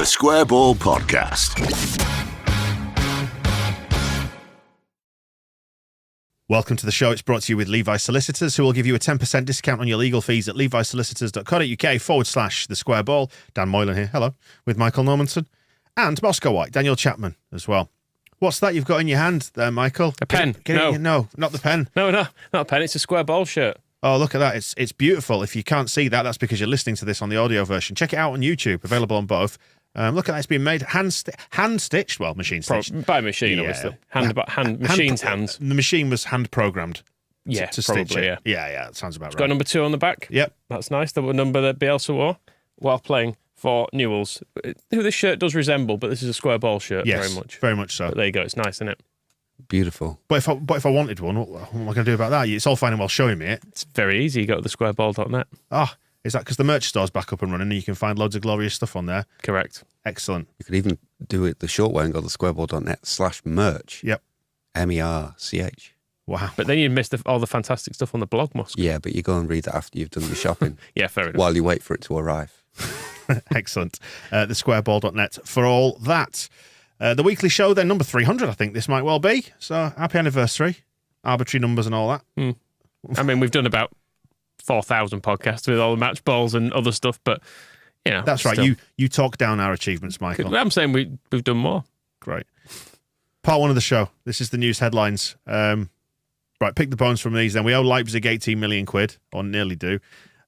The Square Ball Podcast. Welcome to the show. It's brought to you with Levi Solicitors, who will give you a 10% discount on your legal fees at levisolicitors.co.uk/the Square Ball. Dan Moylan here, hello, with Michael Normanson and Moscow White, Daniel Chapman as well. What's that you've got in your hand there, Michael? A pen. No, not the pen. No, not a pen. It's a Square Ball shirt. Oh, look at that. It's beautiful. If you can't see that, that's because you're listening to this on the audio version. Check it out on YouTube, available on both. Look at that. It's been made hand-stitched. Well, machine-stitched. By machine, obviously. Machine's hands. The machine was hand-programmed. Yeah, to probably, stitch it. yeah. Yeah, that sounds about It's right. got number 2 on the back. Yep. That's nice. The number that Bielsa wore while playing for Newell's, who this shirt does resemble, but this is a Square Ball shirt, Yes, very much. so. But there you go. It's nice, isn't it? Beautiful. But if I wanted one, what am I going to do about that? It's all fine and well showing me it. It's very easy. You go to thesquareball.net. Is that because the merch store's back up and running and you can find loads of glorious stuff on there? Correct. Excellent. You could even do it the short way and go to thesquareball.net/merch. Yep. MERCH. Wow. But then you'd miss all the fantastic stuff on the blog, Moscow. Yeah, but you go and read that after you've done the shopping. Yeah, fair enough. While you wait for it to arrive. Excellent. Thesquareball.net for all that. The weekly show, then, number 300, I think this might well be. So, happy anniversary. Arbitrary numbers and all that. I mean, we've done about 4,000 podcasts with all the match balls and other stuff, but, you know. That's right. Still. You talk down our achievements, Michael. I'm saying we've done more. Great. Part 1 of the show. This is the news headlines. Right, pick the bones from these then. We owe Leipzig 18 million quid, or nearly do.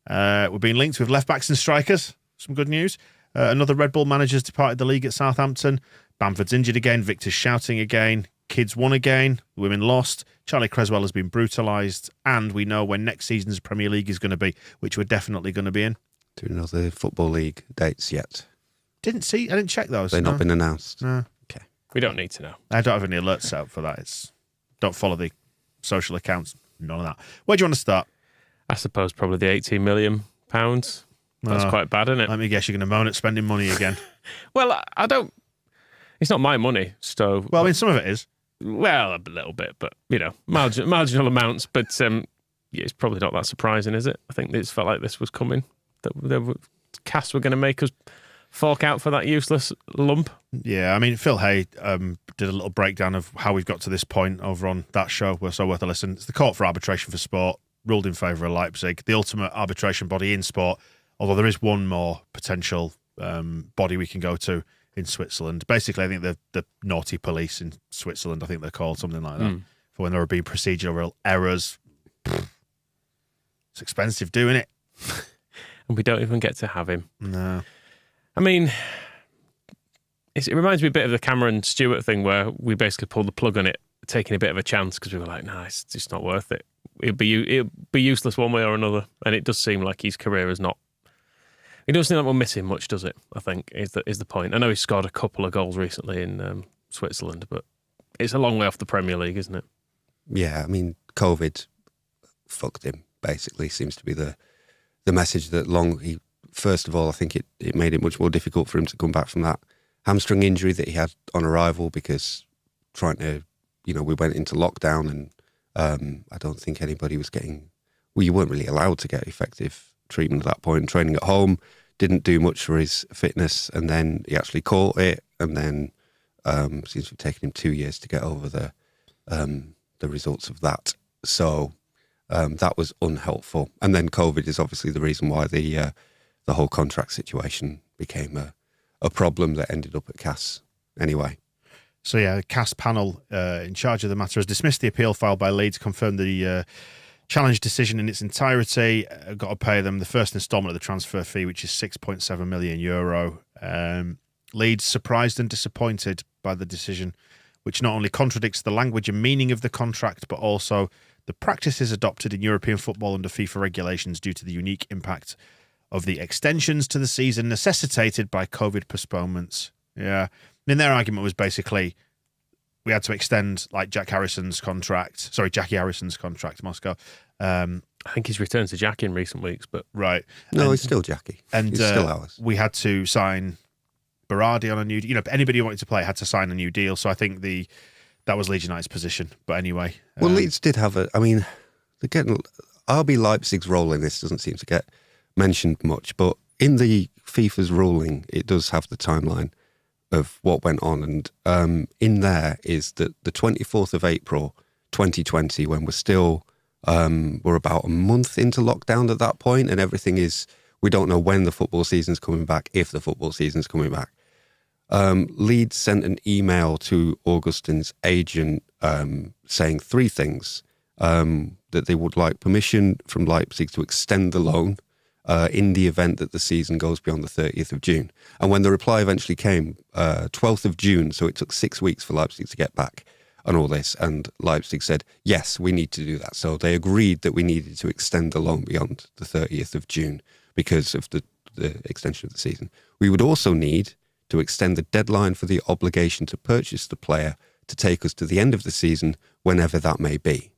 We're being linked with left-backs and strikers. Some good news. Another Red Bull manager's departed the league at Southampton. Bamford's injured again. Victor's shouting again. Kids won again. The women lost. Charlie Creswell has been brutalised. And we know when next season's Premier League is going to be, which we're definitely going to be in. Do you know the Football League dates yet? I didn't check those. They've not been announced. No. Okay. We don't need to know. I don't have any alerts set up for that. Don't follow the social accounts. None of that. Where do you want to start? I suppose probably the £18 million. That's quite bad, isn't it? Let me guess, you're going to moan at spending money again. Well, I don't. It's not my money, so. Well, I mean, some of it is. Well, a little bit, but, you know, marginal amounts. But yeah, it's probably not that surprising, is it? I think it's felt like this was coming. That Cass were going to make us fork out for that useless lump. Yeah, I mean, Phil Hay did a little breakdown of how we've got to this point over on that show. We're so worth a listen. It's the Court for Arbitration for Sport, ruled in favour of Leipzig, the ultimate arbitration body in sport, although there is one more potential body we can go to in Switzerland. Basically, I think the naughty police in Switzerland, I think they're called, something like that, for when there have been procedural errors. It's expensive doing it. And we don't even get to have him. No. I mean, it reminds me a bit of the Cameron Stewart thing where we basically pulled the plug on it, taking a bit of a chance because we were like, nah, it's just not worth it. It'll be useless one way or another. And it does seem like his career is not. It doesn't seem like we're missing much, does it? I think is the point. I know he scored a couple of goals recently in Switzerland, but it's a long way off the Premier League, isn't it? Yeah, I mean, COVID fucked him, basically, seems to be the message that first of all, I think it made it much more difficult for him to come back from that hamstring injury that he had on arrival because we went into lockdown and I don't think anybody was you weren't really allowed to get effective treatment at that point. Training at home didn't do much for his fitness, and then he actually caught it, and then seems to have taken him 2 years to get over the results of that. So that was unhelpful. And then COVID is obviously the reason why the whole contract situation became a problem that ended up at CAS anyway. So yeah, the CAS panel in charge of the matter has dismissed the appeal filed by Leeds, confirmed the challenge decision in its entirety. Got to pay them the first instalment of the transfer fee, which is €6.7 million. Leeds surprised and disappointed by the decision, which not only contradicts the language and meaning of the contract, but also the practices adopted in European football under FIFA regulations due to the unique impact of the extensions to the season necessitated by COVID postponements. Yeah. I mean, their argument was basically we had to extend like Jackie Harrison's contract, Moscow. I think he's returned to Jack in recent weeks, but Right. No, he's still Jackie. And he's still ours. We had to sign Berardi on a new, anybody who wanted to play had to sign a new deal. So I think that was Leeds United's position. But anyway. Well, Leeds did have they're getting, RB Leipzig's role in this doesn't seem to get mentioned much, but in the FIFA's ruling, it does have the timeline of what went on. And in there is that the 24th of April, 2020, when we're about a month into lockdown at that point, and everything is, we don't know when the football season's coming back, if the football season's coming back. Leeds sent an email to Augustin's agent saying three things. That they would like permission from Leipzig to extend the loan in the event that the season goes beyond the 30th of June. And when the reply eventually came, 12th of June, so it took 6 weeks for Leipzig to get back on all this, and Leipzig said, yes, we need to do that. So they agreed that we needed to extend the loan beyond the 30th of June because of the extension of the season. We would also need to extend the deadline for the obligation to purchase the player to take us to the end of the season, whenever that may be.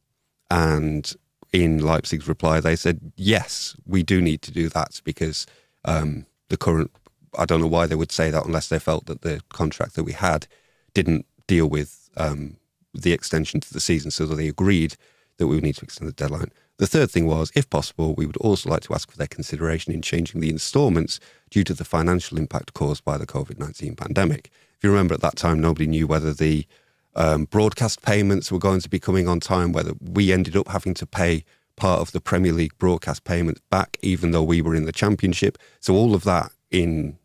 And in Leipzig's reply, they said, yes, we do need to do that because the current, I don't know why they would say that unless they felt that the contract that we had didn't deal with the extension to the season. So they agreed that we would need to extend the deadline. The third thing was, if possible, we would also like to ask for their consideration in changing the instalments due to the financial impact caused by the COVID-19 pandemic. If you remember, at that time, nobody knew whether the broadcast payments were going to be coming on time, whether we ended up having to pay part of the Premier League broadcast payments back, even though we were in the Championship. So all of that in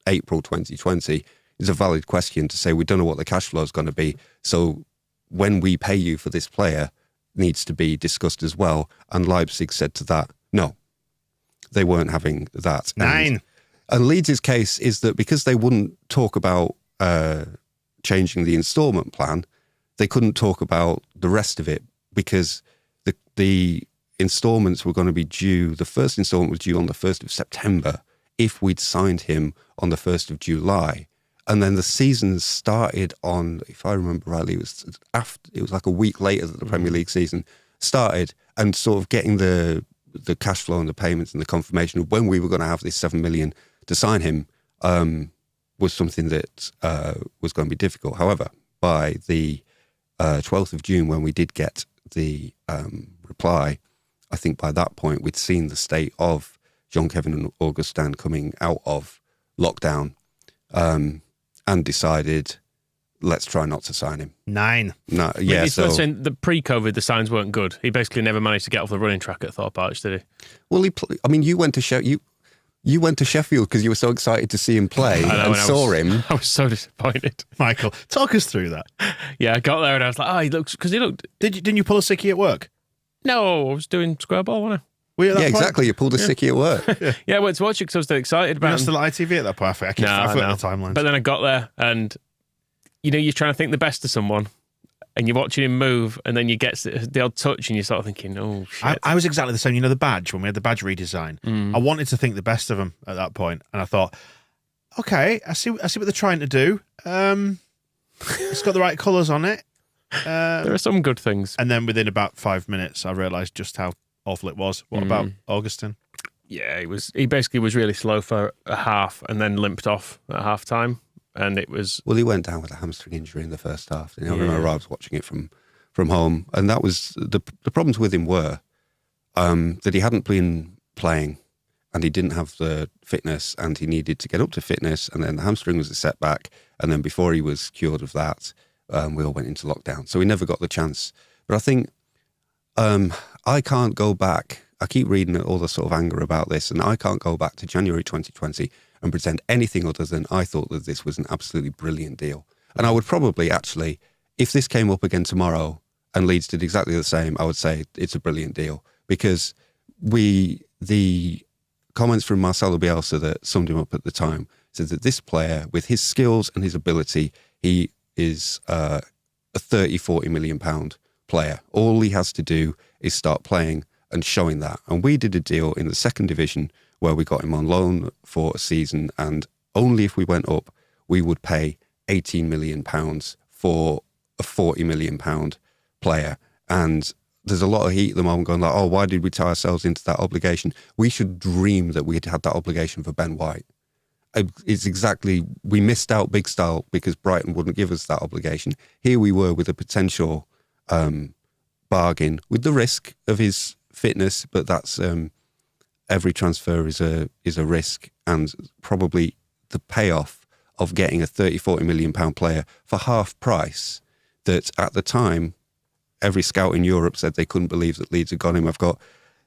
April 2020 is a valid question to say we don't know what the cash flow is going to be. So when we pay you for this player needs to be discussed as well. And Leipzig said to that, no, they weren't having that. Nine. And Leeds' case is that because they wouldn't talk about changing the instalment plan, they couldn't talk about the rest of it because the instalments were going to be due. The first instalment was due on the 1st of September if we'd signed him on the 1st of July. And then the season started on, if I remember rightly, it was like a week later that the Premier League season started, and sort of getting the cash flow and the payments and the confirmation of when we were going to have this 7 million to sign him was something that was going to be difficult. However, by the 12th of June, when we did get the reply, I think by that point we'd seen the state of Jean-Kevin and Augustin coming out of lockdown and decided, let's try not to sign him. 9. No, I mean, yeah. he's So, saying the pre-COVID, the signs weren't good. He basically never managed to get off the running track at Thorpe Arch, did he? well, you went to you went to Sheffield because you were so excited to see him play and saw him. I was so disappointed. Michael, talk us through that. Yeah, I got there and I was like, he looks, because he looked. Didn't you pull a sickie at work? No, I was doing square ball, wasn't I? Were you at that Yeah, point? exactly. You pulled a sickie at work. Yeah, I went to watch it because I was still excited You're about not him. still at ITV at that point. I forgot the timeline. But then I got there and, you're trying to think the best of someone and you're watching him move and then you get the odd touch and you're sort of thinking, oh, shit. I was exactly the same. The badge, when we had the badge redesign, I wanted to think the best of him at that point, and I thought, okay, I see what they're trying to do. It's got the right colours on it. There are some good things. And then within about 5 minutes, I realised just how awful it was. What about Augustin? Yeah, he basically was really slow for a half and then limped off at half time. And it was... Well, he went down with a hamstring injury in the first half. I remember I was watching it from home, and that was the problems with him were that he hadn't been playing, and he didn't have the fitness, and he needed to get up to fitness, and then the hamstring was a setback, and then before he was cured of that, we all went into lockdown, so he never got the chance. But I think I can't go back. I keep reading all the sort of anger about this, and I can't go back to January 2020 and pretend anything other than I thought that this was an absolutely brilliant deal. And I would probably actually, if this came up again tomorrow and Leeds did exactly the same, I would say it's a brilliant deal, because the comments from Marcelo Bielsa that summed him up at the time said that this player, with his skills and his ability, he is a 30-40 million pound player. All he has to do is start playing and showing that. And we did a deal in the second division where we got him on loan for a season, and only if we went up, we would pay £18 million for a £40 million player. And there's a lot of heat at the moment going like, oh, why did we tie ourselves into that obligation? We should dream that we'd had that obligation for Ben White. It's exactly, we missed out big style because Brighton wouldn't give us that obligation. Here we were with a potential bargain with the risk of his fitness, but that's every transfer is a risk, and probably the payoff of getting a 30-40 million pound player for half price that at the time every scout in Europe said they couldn't believe that Leeds had got him. I've got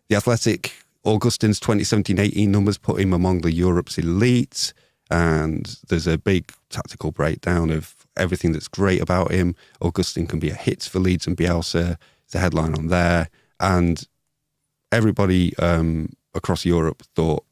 the Athletic Augustin's 2017-18 numbers put him among the Europe's elite, and there's a big tactical breakdown of everything that's great about him. Augustin can be a hit for Leeds and Bielsa. It's a headline on there, and everybody across Europe thought,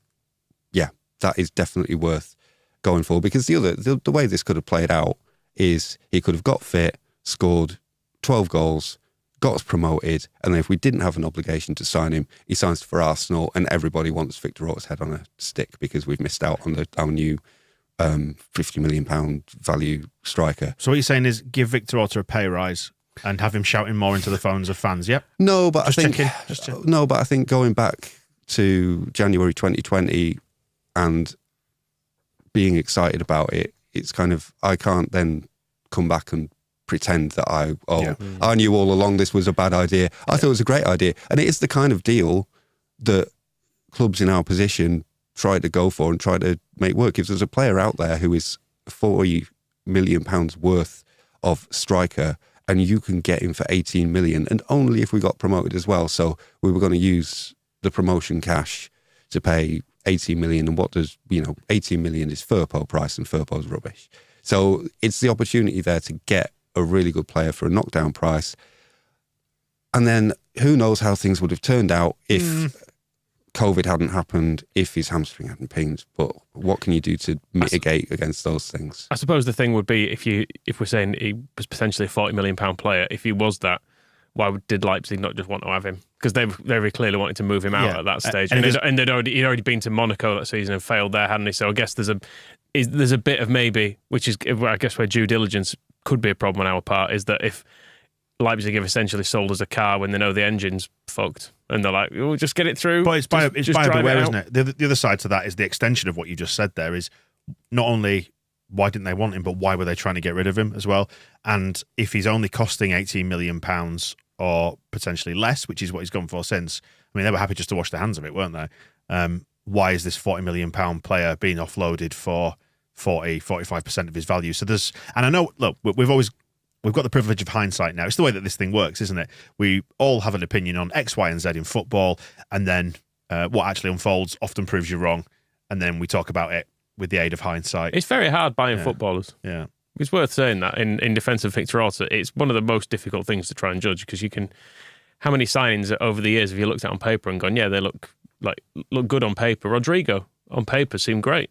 yeah, that is definitely worth going for, because the way this could have played out is he could have got fit, scored 12 goals, got us promoted, and then if we didn't have an obligation to sign him, he signs for Arsenal, and everybody wants Victor Orta's head on a stick because we've missed out on our new £50 million value striker. So what you're saying is give Victor Orta a pay rise and have him shouting more into the phones of fans. Yep. No, but Just I think checking. no, but I think going back to January 2020 and being excited about it, it's kind of, I can't then come back and pretend that I knew all along this was a bad idea. I thought it was a great idea, and it is the kind of deal that clubs in our position try to go for and try to make work. If there's a player out there who is £40 million worth of striker, and you can get him for 18 million, and only if we got promoted as well. So we were going to use the promotion cash to pay 18 million, and 18 million is Firpo price, and Firpo's rubbish. So it's the opportunity there to get a really good player for a knockdown price. And then who knows how things would have turned out if COVID hadn't happened, if his hamstring hadn't pinged. But what can you do to mitigate against those things? I suppose the thing would be, if we're saying he was potentially a £40 million player, if he was that, why did Leipzig not just want to have him? Because they very clearly wanted to move him out at that stage, and he'd already been to Monaco that season and failed there, hadn't he? So I guess there's a bit of maybe, which is I guess where due diligence could be a problem on our part, is that if Leipzig have essentially sold us a car when they know the engine's fucked, and they're like, "We'll just get it through." But it's buyer beware, isn't it? The other side to that is the extension of what you just said there is not only why didn't they want him, but why were they trying to get rid of him as well? And if he's only costing £18 million or potentially less, which is what he's gone for since, I mean, they were happy just to wash their hands of it, weren't they? Why is this £40 million player being offloaded for 45% of his value? So and I know, look, we've got the privilege of hindsight now. It's the way that this thing works, isn't it? We all have an opinion on X, Y, and Z in football, and then what actually unfolds often proves you wrong, and then we talk about it with the aid of hindsight. It's very hard buying footballers. Yeah. It's worth saying that in defence of Victor Orta, it's one of the most difficult things to try and judge, because how many signings over the years have you looked at on paper and gone, yeah, they look good on paper? Rodrigo on paper seemed great.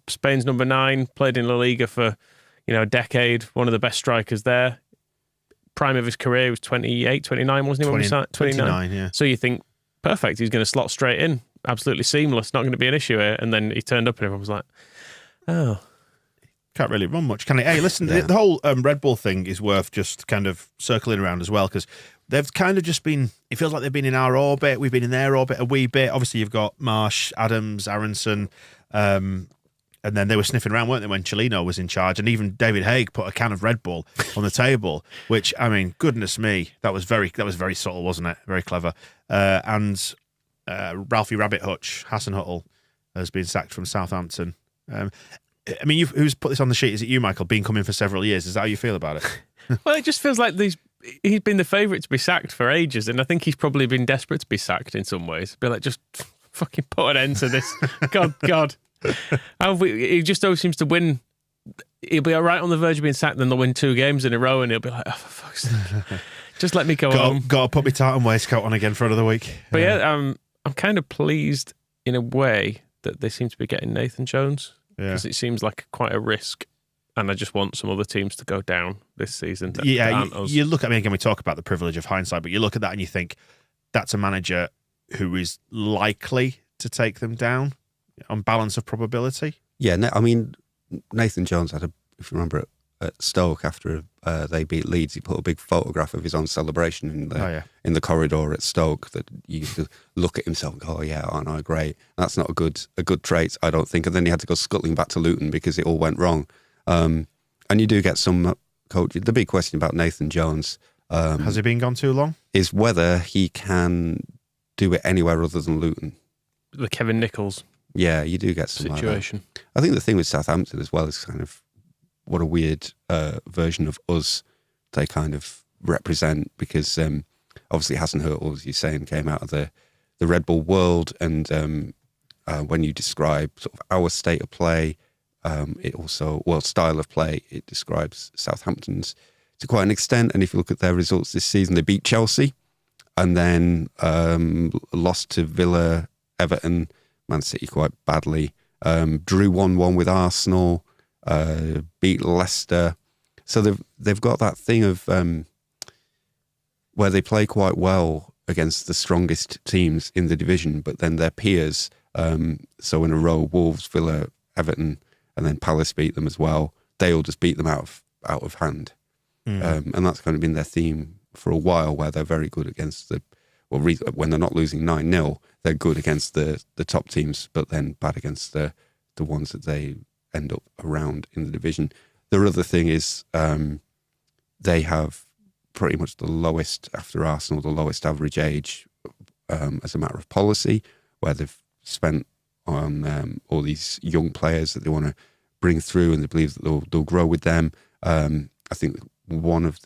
Spain's number 9, played in La Liga for a decade, one of the best strikers there. Prime of his career, he was 28, 29, wasn't he? 29, yeah. So you think, perfect, he's going to slot straight in, absolutely seamless, not going to be an issue here. And then he turned up and everyone was like, oh. Can't really run much, can he? Hey, listen, the whole Red Bull thing is worth just kind of circling around as well, because they've kind of just been, it feels like they've been in our orbit, we've been in their orbit a wee bit. Obviously, you've got Marsh, Adams, Aronson, and then they were sniffing around, weren't they, when Chelino was in charge? And even David Haig put a can of Red Bull on the table, which, I mean, goodness me, that was very subtle, wasn't it? Very clever. And Ralphie Rabbit Hutch, Hasenhüttl, has been sacked from Southampton. I mean, who's put this on the sheet? Is it you, Michael? Been coming for several years. Is that how you feel about it? Well, it just feels like he's been the favourite to be sacked for ages, and I think he's probably been desperate to be sacked in some ways. Be like, just fucking put an end to this. God. He just always seems to win. He'll be right on the verge of being sacked, then they'll win 2 games in a row, and he'll be like, oh, for fuck's sake. Just let me go home. Got to put my tartan waistcoat on again for another week. But yeah, I'm kind of pleased in a way that they seem to be getting Nathan Jones, because it seems like quite a risk, and I just want some other teams to go down this season. You look at me again. We talk about the privilege of hindsight, but you look at that and you think that's a manager who is likely to take them down on balance of probability. Yeah, I mean, Nathan Jones had if you remember at Stoke after they beat Leeds, he put a big photograph of his own celebration in the corridor at Stoke that you used to look at himself and go, oh yeah, aren't I great? That's not a good trait, I don't think. And then he had to go scuttling back to Luton because it all went wrong. And you do get some coach. The big question about Nathan Jones has he been gone too long? Is whether he can do it anywhere other than Luton. The Kevin Nichols Yeah, you do get some situation. Like that. I think the thing with Southampton as well is kind of what a weird version of us they kind of represent, because obviously Hassan Hurtle, as you're saying, came out of the Red Bull world, and when you describe sort of our state of play, it also, well, style of play, it describes Southampton's to quite an extent. And if you look at their results this season, they beat Chelsea and then lost to Villa, Everton, Man City quite badly, drew 1-1 with Arsenal, beat Leicester. So they've got that thing of where they play quite well against the strongest teams in the division, but then their peers, so in a row, Wolves, Villa, Everton, and then Palace beat them as well. They all just beat them out of hand. And that's kind of been their theme for a while, where they're very good against when they're not losing 9-0, they're good against the top teams, but then bad against the ones that they end up around in the division. The other thing is they have pretty much the lowest, after Arsenal, the lowest average age as a matter of policy, where they've spent on all these young players that they want to bring through, and they believe that they'll grow with them. I think one of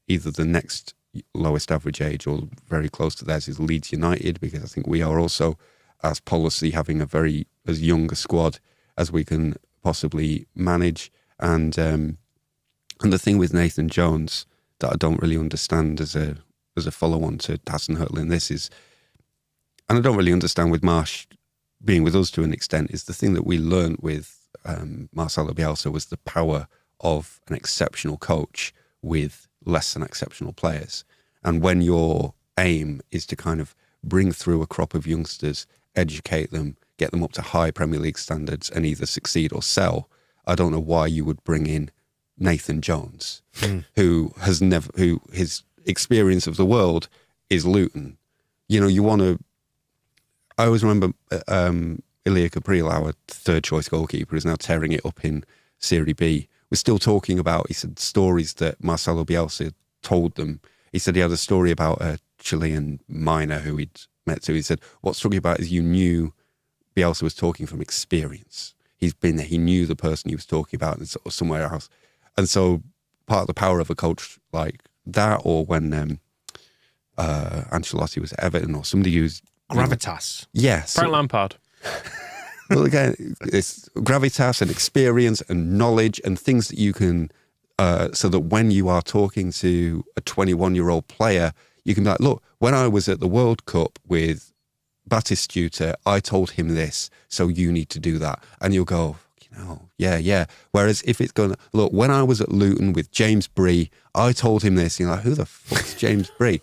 either the next lowest average age or very close to theirs is Leeds United, because I think we are also, as policy, having as young a squad as we can possibly manage. And the thing with Nathan Jones that I don't really understand as a follow-on to Hassan Hurtle in this is, and I don't really understand with Marsh being with us to an extent, is the thing that we learned with Marcelo Bielsa was the power of an exceptional coach with less than exceptional players. And when your aim is to kind of bring through a crop of youngsters, educate them, get them up to high Premier League standards and either succeed or sell, I don't know why you would bring in Nathan Jones, who his experience of the world is Luton. You know, you want to, I always remember Ilya Capril, our third choice goalkeeper, is now tearing it up in Serie B. We're still talking about, he said, stories that Marcelo Bielsa told them. He said he had a story about a Chilean miner who he'd met to. He said, what struck you about is you knew Bielsa was talking from experience. He's been there. He knew the person he was talking about and sort of somewhere else. And so part of the power of a coach like that, or when Ancelotti was at Everton, or somebody who's... Gravitas. Yes. Frank Lampard. Well, again, it's gravitas and experience and knowledge and things that you can, so that when you are talking to a 21-year-old player, you can be like, look, when I was at the World Cup with Batistuta, I told him this, so you need to do that. And you'll go, yeah. Whereas if it's going, look, when I was at Luton with James Bree, I told him this. You're like, who the fuck's James Bree?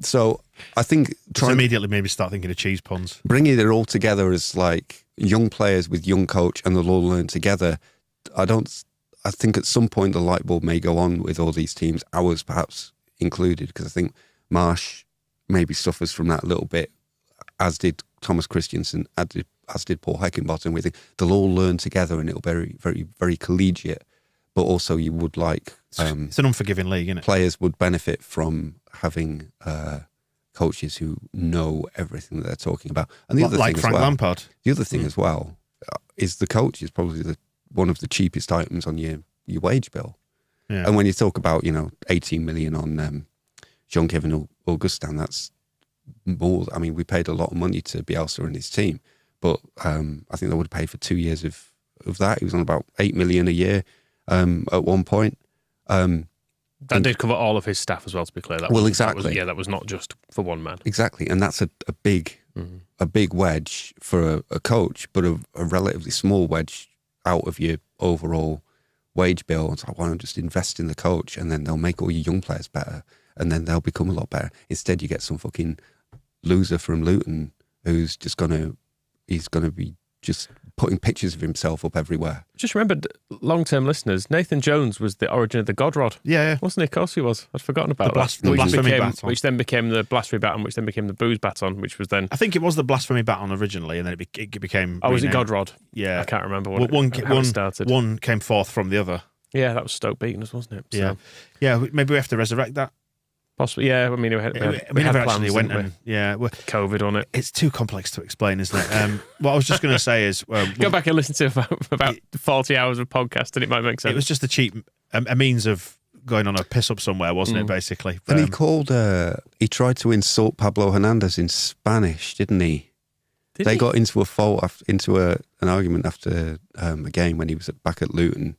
So I think immediately maybe start thinking of cheese puns. Bringing it all together as like young players with young coach, and they'll all learn together. I think at some point the light bulb may go on with all these teams, ours perhaps included, because I think Marsh maybe suffers from that a little bit, as did Thomas Christiansen, as did Paul Heckingbottom. We think they'll all learn together and it'll be very, very, very collegiate. But also you would like... it's an unforgiving league, isn't it? Players would benefit from having coaches who know everything that they're talking about. And the other like thing Frank as well, Lampard. The other thing as well is the coach is probably one of the cheapest items on your wage bill. Yeah. And when you talk about, 18 million on Jean-Kevin Augustin, that's more. I mean, we paid a lot of money to Bielsa and his team, but I think they would pay for 2 years of that. He was on about 8 million a year at one point. That did cover all of his staff as well, to be clear. Exactly. That was not just for one man. Exactly, and that's a big wedge for a coach, but a relatively small wedge out of your overall wage bill. It's like, why don't just invest in the coach, and then they'll make all your young players better, and then they'll become a lot better. Instead, you get some fucking loser from Luton who's just he's gonna be just putting pictures of himself up everywhere. Just remembered, long-term listeners, Nathan Jones was the origin of the God Rod. Yeah. Wasn't he? Of course he was. I'd forgotten about that. The blasphemy baton. Which then became the blasphemy baton, which then became the booze baton, which was then... I think it was the blasphemy baton originally, and then it became... Oh, was it God Rod? Yeah. I can't remember how it started. One came forth from the other. Yeah, that was Stoke beating us, wasn't it? So. Yeah. Yeah, maybe we have to resurrect that. Possibly, yeah. I mean, we We had never plans, actually went didn't and well, COVID on it. it's too complex to explain, isn't it? What I was just going to say is Go back and listen to about 40 hours of podcast, and it might make sense. it was just a means of going on a piss up somewhere, wasn't it? Basically, And he tried to insult Pablo Hernandez in Spanish, didn't he? They got into an argument after a game when he was back at Luton,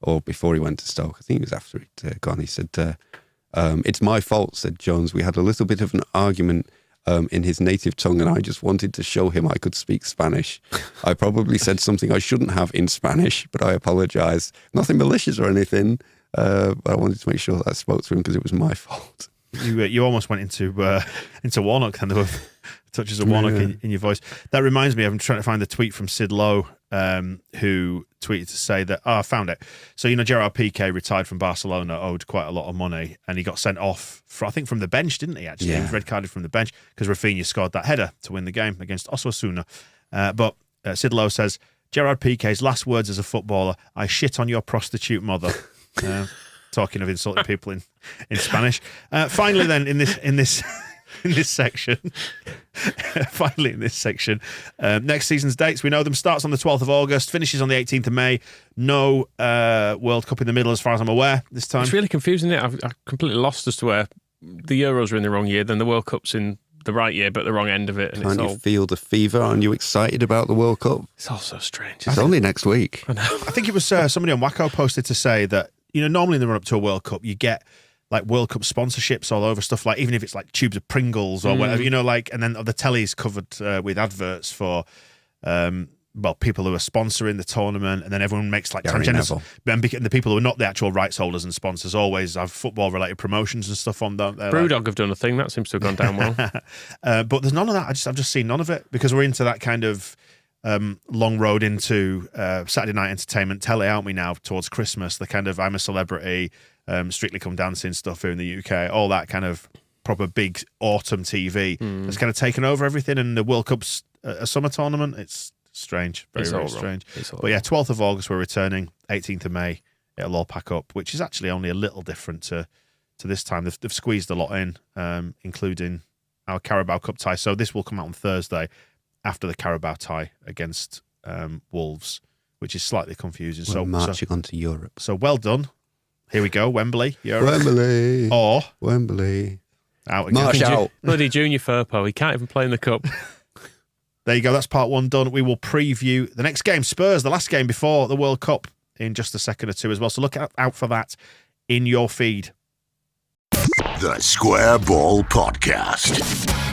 or before he went to Stoke. I think it was after he'd gone. He said, "It's my fault," said Jones. "We had a little bit of an argument in his native tongue, and I just wanted to show him I could speak Spanish. I probably said something I shouldn't have in Spanish, but I apologise. Nothing malicious or anything, but I wanted to make sure that I spoke to him because it was my fault." You almost went into Warnock, and there were touches of Warnock in your voice. That reminds me, I'm trying to find the tweet from Sid Lowe, who tweeted to say that, I found it. So, Gerard Piqué retired from Barcelona, owed quite a lot of money, and he got sent off, I think from the bench, didn't he, actually? Yeah. He was red-carded from the bench because Rafinha scored that header to win the game against Osasuna. But Sid Lowe says, Gerard Piqué's last words as a footballer, "I shit on your prostitute mother." Talking of insulting people in Spanish. Finally, then in this section, next season's dates, we know them. Starts on the 12th of August, finishes on the 18th of May. No World Cup in the middle, as far as I'm aware. This time, it's really confusing. I've completely lost as to where the Euros are in the wrong year, then the World Cup's in the right year, but the wrong end of it. And Can't you feel the fever? Aren't you excited about the World Cup? It's all so strange. It's only next week. I know. I think it was somebody on Wacko posted to say that normally in the run up to a World Cup, you get like World Cup sponsorships all over stuff, like even if it's like tubes of Pringles or whatever, and then the telly's covered with adverts for people who are sponsoring the tournament, and then everyone makes like tangents. And the people who are not the actual rights holders and sponsors always have football related promotions and stuff on them. Brewdog have done a thing that seems to have gone down well. But there's none of that. I've just seen none of it because we're into that kind of long road into Saturday night entertainment telly, aren't we now, towards Christmas? The kind of I'm a Celebrity, Strictly Come Dancing stuff here in the UK, all that kind of proper big autumn TV has kind of taken over everything, and the World Cup's a summer tournament. It's strange, very strange. But yeah, 12th of August we're returning, 18th of May it'll all pack up, which is actually only a little different to this time. They've squeezed a lot in, including our Carabao Cup tie. So this will come out on Thursday after the Carabao tie against Wolves, which is slightly confusing. We're marching on to Europe. So well done. Here we go, Wembley. Europe. Wembley. Or Wembley. Out again. March out. Bloody Junior Firpo. He can't even play in the cup. There you go. That's part one done. We will preview the next game, Spurs, the last game before the World Cup, in just a second or two as well. So look out for that in your feed. The Square Ball Podcast.